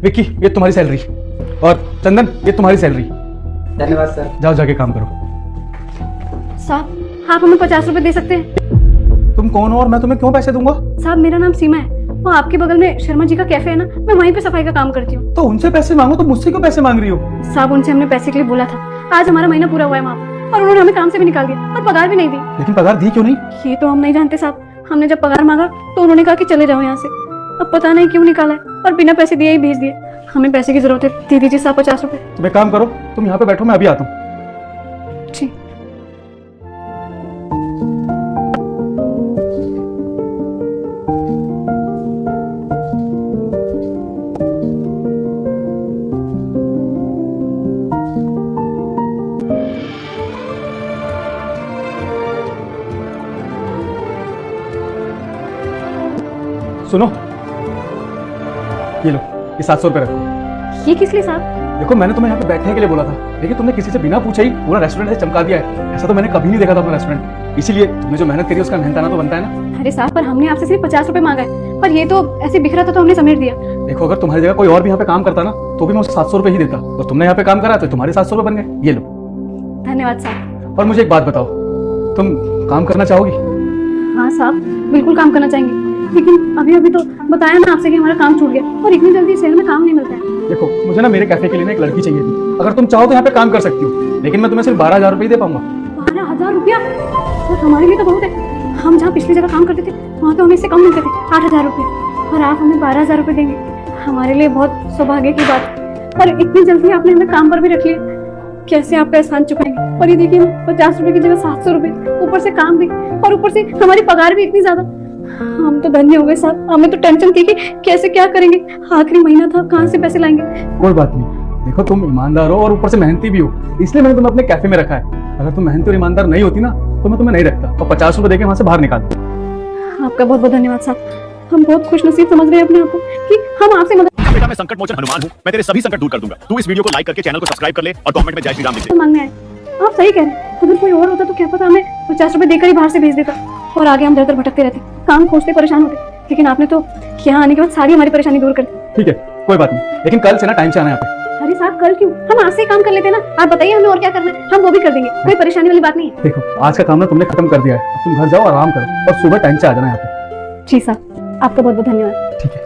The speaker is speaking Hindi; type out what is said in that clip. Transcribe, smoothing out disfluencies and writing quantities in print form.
विक्की ये तुम्हारी सैलरी, और चंदन ये तुम्हारी सैलरी। धन्यवाद सर। जाओ जाके काम करो। साहब आप हमें 50 रुपए दे सकते हैं? तुम कौन हो और मैं तुम्हें क्यों पैसे दूंगा? साहब मेरा नाम सीमा है, वो आपके बगल में शर्मा जी का कैफे है ना, मैं वहीं पे सफाई का काम करती हूँ। तो उनसे पैसे मांगो, तो मुझसे क्यों पैसे मांग रही हो? साहब उनसे हमने पैसे के लिए बोला था, आज हमारा महीना पूरा हुआ है वहाँ पर, और उन्होंने हमें काम से भी निकाल दिया और पगार भी नहीं दी। लेकिन पगार दी क्यों नहीं? ये तो हम नहीं जानते साहब, हमने जब पगार मांगा तो उन्होंने कहा कि चले जाओ यहाँ से। अब पता नहीं क्यों निकाला है और बिना पैसे दिए ही भेज दिए। हमें पैसे की जरूरत है, दे दीजिए साहब 50 रुपए। तुम एक काम करो, तुम यहाँ पे बैठो, मैं अभी आता हूँ। जी। सुनो, ये लो, ये 700 रुपए रखो। ये किस लिए साहब? देखो मैंने तुम्हें यहाँ पे बैठने के लिए बोला था, लेकिन तुमने किसी से बिना पूछे ही पूरा रेस्टोरेंट से चमका दिया है। ऐसा तो मैंने कभी नहीं देखा था अपना रेस्टोरेंट। इसीलिए तुमने जो मेहनत करी उसका मेहनताना तो बनता है ना। अरे साहब पर हमने आपसे सिर्फ 50 रुपए मांगा है, पर ये तो ऐसे बिखरा था तो हमने समेट दिया। देखो अगर तुम्हारी जगह कोई और भी यहाँ पे काम करता ना तो भी मैं उसे 700 रुपए ही देता, और तुमने यहाँ पे काम करा तो तुम्हारे 700 रुपए बन गए। ये लो। धन्यवाद साहब। और मुझे एक बात बताओ, तुम काम करना चाहोगी? हाँ साहब बिल्कुल काम करना चाहेंगे, लेकिन अभी अभी तो बताया ना आपसे कि हमारा काम छूट गया और इतनी जल्दी शहर में काम नहीं मिलता है। देखो मुझे ना मेरे कैफे के लिए ना एक लड़की चाहिए थी, अगर तुम चाहो तो यहाँ पे काम कर सकती हो, लेकिन मैं तुम्हें सिर्फ 12,000 रुपए ही दे पाऊंगा। 12,000 रुपया? तो हमारे लिए तो बहुत है। हम जहाँ पिछली जगह काम करते थे वहाँ तो हमें इससे कम मिलते थे, 8,000 रुपये, और आप हमें 12,000 रुपये देंगे। हमारे लिए बहुत सौभाग्य की बात है, पर इतनी जल्दी आपने हमें काम पर भी रख लिया, कैसे आपका एहसान चुकाएंगे? और ये देखिए ना 50 रुपए की जगह 700 रुपए, ऊपर से काम भी और ऊपर से हमारी पगार भी इतनी ज्यादा। हम तो धन्य हो गए साहब, हमें तो टेंशन थी कि कैसे क्या करेंगे, आखिरी महीना था, कहाँ से पैसे लाएंगे। कोई बात नहीं, देखो तुम ईमानदार हो और ऊपर से मेहनती भी हो, इसलिए मैंने तुम्हें अपने कैफे में रखा है। अगर तुम मेहनती और ईमानदार नहीं होती ना तो मैं तुम्हें नहीं रखता और 50 रुपए देके वहाँ से बाहर निकाल दूँ। आपका बहुत बहुत धन्यवाद साहब, हम बहुत खुशनसीब समझ रहे हैं अपने आप को कि हम आपसे मदद बेटा मैं संकट मोचन हनुमान हूँ, मैं तेरे सभी संकट दूर कर दूंगा। तू इस वीडियो को लाइक करके चैनल को सब्सक्राइब कर ले और कमेंट में जय श्री राम लिख दे। मांगने आए। आप सही कह रहे हैं, अगर कोई और होता तो क्या पता हमें 50 रुपए देकर ही बाहर से भेज देता और आगे हम दर दर भटकते रहते, काम खोजते परेशान होते। लेकिन आपने तो यहाँ आने के बाद सारी हमारी परेशानी दूर कर दी। ठीक है कोई बात नहीं, लेकिन कल से ना टाइम से आना यहाँ पे। अरे साहब कल क्यों, हम आज से ही काम कर लेते हैं ना। आप बताइए हमें और क्या करना है, हम वो भी कर देंगे, कोई परेशानी वाली बात नहीं है। देखो आज का काम ना तुमने खत्म कर दिया है, अब तुम घर जाओ आराम करो और सुबह टाइम से आ जाना यहाँ पे। जी साहब आपका बहुत बहुत धन्यवाद। ठीक है।